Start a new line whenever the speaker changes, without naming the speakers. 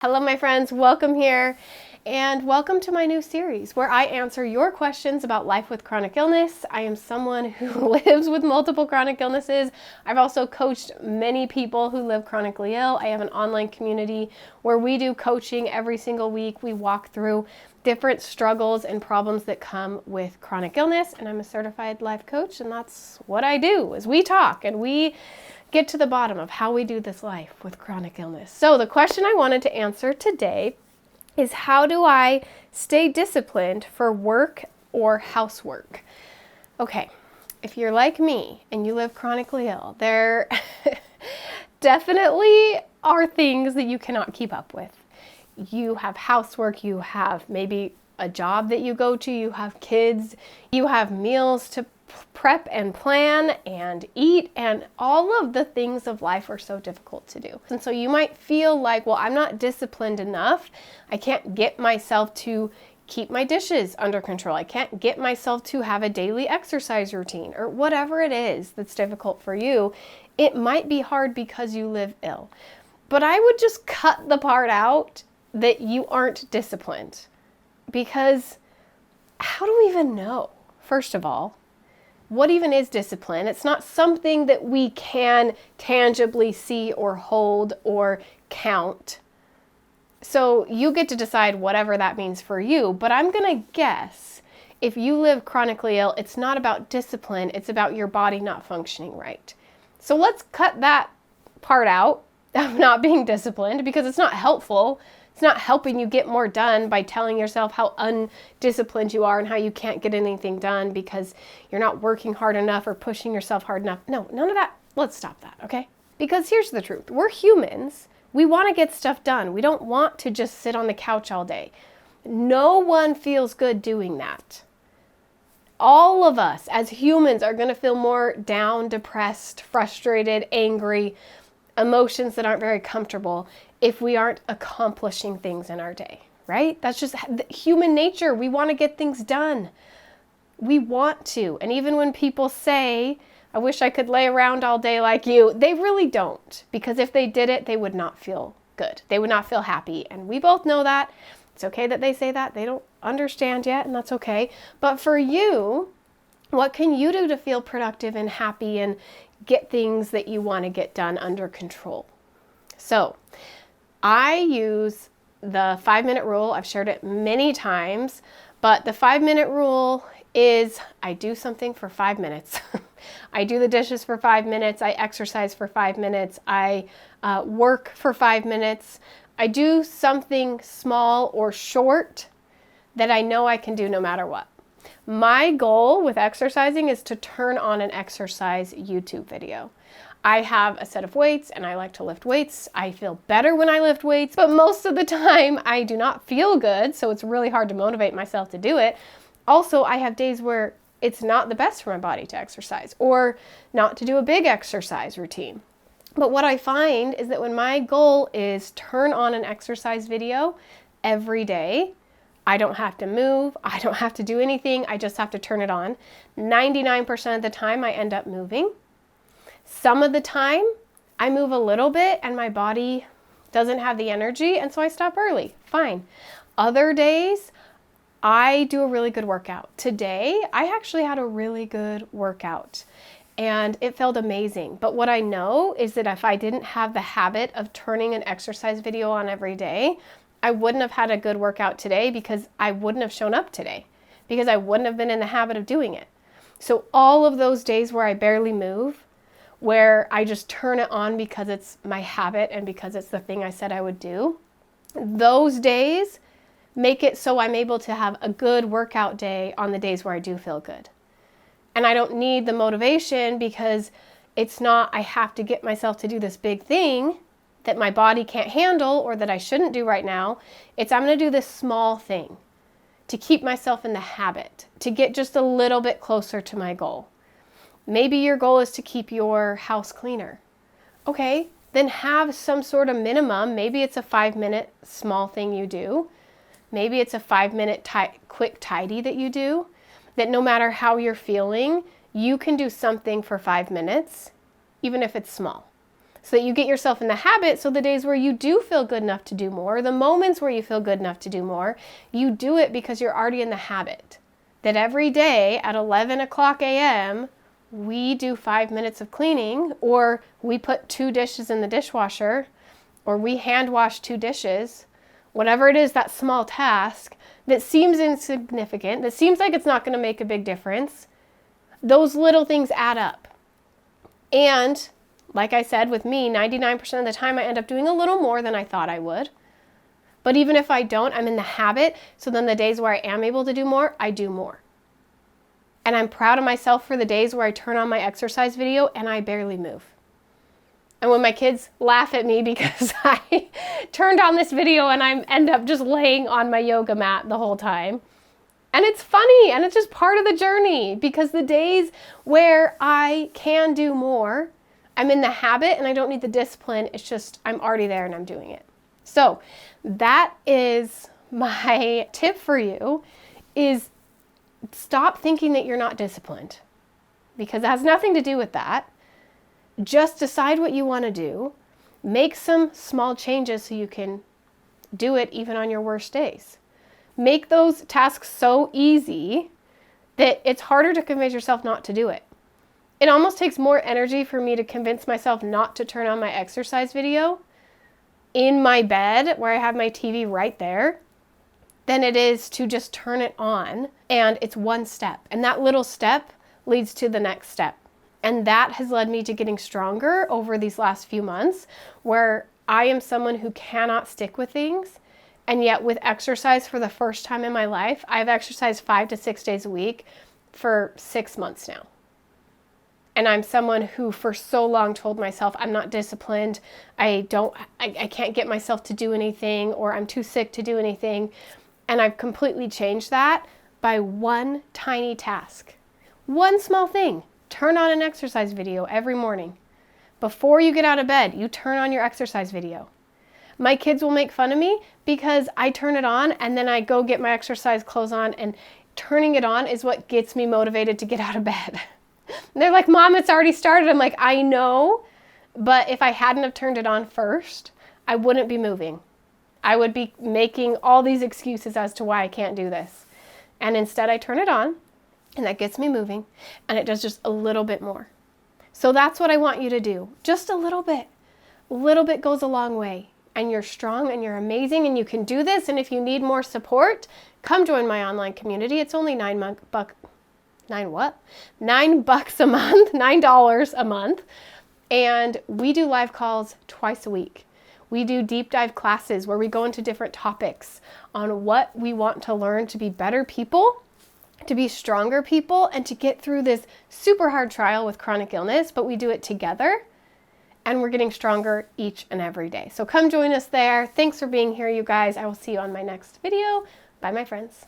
Hello my friends, welcome here and welcome to my new series where I answer your questions about life with chronic illness. I am someone who lives with multiple chronic illnesses. I've also coached many people who live chronically ill. I have an online community where we do coaching every single week. We walk through different struggles and problems that come with chronic illness, and I'm a certified life coach, and that's what I do is we talk and we get to the bottom of how we do this life with chronic illness. So the question I wanted to answer today is, how do I stay disciplined for work or housework? Okay, if you're like me and you live chronically ill, there definitely are things that you cannot keep up with. You have housework, you have maybe a job that you go to, you have kids, you have meals to prep and plan and eat, and all of the things of life are so difficult to do. And so you might feel like, well, I'm not disciplined enough. I can't get myself to keep my dishes under control. I can't get myself to have a daily exercise routine, or whatever it is that's difficult for you. It might be hard because you live ill. But I would just cut the part out that you aren't disciplined, because how do we even know? First of all, what even is discipline? It's not something that we can tangibly see or hold or count. So you get to decide whatever that means for you, but I'm gonna guess if you live chronically ill, it's not about discipline, it's about your body not functioning right. So let's cut that part out of not being disciplined, because it's not helpful. It's not helping you get more done by telling yourself how undisciplined you are and how you can't get anything done because you're not working hard enough or pushing yourself hard enough. No, none of that. Let's stop that, okay? Because here's the truth. We're humans. We want to get stuff done. We don't want to just sit on the couch all day. No one feels good doing that. All of us as humans are going to feel more down, depressed, frustrated, angry, emotions that aren't very comfortable if we aren't accomplishing things in our day, right? That's just human nature. We want to get things done. We want to. And even when people say, I wish I could lay around all day like you, they really don't. Because if they did it, they would not feel good. They would not feel happy. And we both know that. It's okay that they say that. They don't understand yet, and that's okay. But for you, what can you do to feel productive and happy and get things that you want to get done under control? So I use the 5-minute rule. I've shared it many times, but the 5-minute rule is I do something for 5 minutes. I do the dishes for 5 minutes. I exercise for 5 minutes. I work for 5 minutes. I do something small or short that I know I can do no matter what. My goal with exercising is to turn on an exercise YouTube video. I have a set of weights and I like to lift weights. I feel better when I lift weights, but most of the time I do not feel good, so it's really hard to motivate myself to do it. Also, I have days where it's not the best for my body to exercise or not to do a big exercise routine. But what I find is that when my goal is turn on an exercise video every day, I don't have to move, I don't have to do anything, I just have to turn it on. 99% of the time I end up moving. Some of the time I move a little bit and my body doesn't have the energy, and so I stop early. Fine. Other days I do a really good workout. Today I actually had a really good workout and it felt amazing. But what I know is that if I didn't have the habit of turning an exercise video on every day, I wouldn't have had a good workout today, because I wouldn't have shown up today, because I wouldn't have been in the habit of doing it. So all of those days where I barely move, where I just turn it on because it's my habit and because it's the thing I said I would do, those days make it so I'm able to have a good workout day on the days where I do feel good. And I don't need the motivation, because it's not I have to get myself to do this big thing that my body can't handle or that I shouldn't do right now. It's I'm going to do this small thing to keep myself in the habit, to get just a little bit closer to my goal. Maybe your goal is to keep your house cleaner. Okay, then have some sort of minimum. Maybe it's a 5-minute small thing you do. Maybe it's a 5-minute quick tidy that you do, that no matter how you're feeling, you can do something for 5 minutes, even if it's small. so that you get yourself in the habit. So the days where you do feel good enough to do more, the moments where you feel good enough to do more, you do it because you're already in the habit. That every day at 11 o'clock a.m., we do 5 minutes of cleaning, or we put 2 dishes in the dishwasher, or we hand wash 2 dishes, whatever it is, that small task that seems insignificant, that seems like it's not going to make a big difference, those little things add up. And like I said, with me, 99% of the time I end up doing a little more than I thought I would. But even if I don't, I'm in the habit. So then the days where I am able to do more, I do more. And I'm proud of myself for the days where I turn on my exercise video and I barely move. And when my kids laugh at me because I turned on this video and I end up just laying on my yoga mat the whole time. And it's funny and it's just part of the journey, because the days where I can do more, I'm in the habit and I don't need the discipline. It's just I'm already there and I'm doing it. So that is my tip for you, is stop thinking that you're not disciplined, because it has nothing to do with that. Just decide what you want to do. Make some small changes so you can do it even on your worst days. Make those tasks so easy that it's harder to convince yourself not to do it. It almost takes more energy for me to convince myself not to turn on my exercise video in my bed where I have my TV right there than it is to just turn it on. And it's one step. And that little step leads to the next step. And that has led me to getting stronger over these last few months, where I am someone who cannot stick with things. And yet with exercise, for the first time in my life, I've exercised 5 to 6 days a week for 6 months now. And I'm someone who for so long told myself I'm not disciplined, I can't get myself to do anything, or I'm too sick to do anything. And I've completely changed that by one tiny task. One small thing. Turn on an exercise video every morning. Before you get out of bed, you turn on your exercise video. My kids will make fun of me because I turn it on and then I go get my exercise clothes on, and turning it on is what gets me motivated to get out of bed. And they're like, Mom, it's already started. I'm like, I know, but if I hadn't have turned it on first, I wouldn't be moving. I would be making all these excuses as to why I can't do this. And instead I turn it on, and that gets me moving, and it does just a little bit more. So that's what I want you to do. Just a little bit. A little bit goes a long way. And you're strong and you're amazing and you can do this. And if you need more support, come join my online community. It's only $9 a month. And we do live calls twice a week. We do deep dive classes where we go into different topics on what we want to learn to be better people, to be stronger people, and to get through this super hard trial with chronic illness, but we do it together. And we're getting stronger each and every day. So come join us there. Thanks for being here, you guys. I will see you on my next video. Bye, my friends.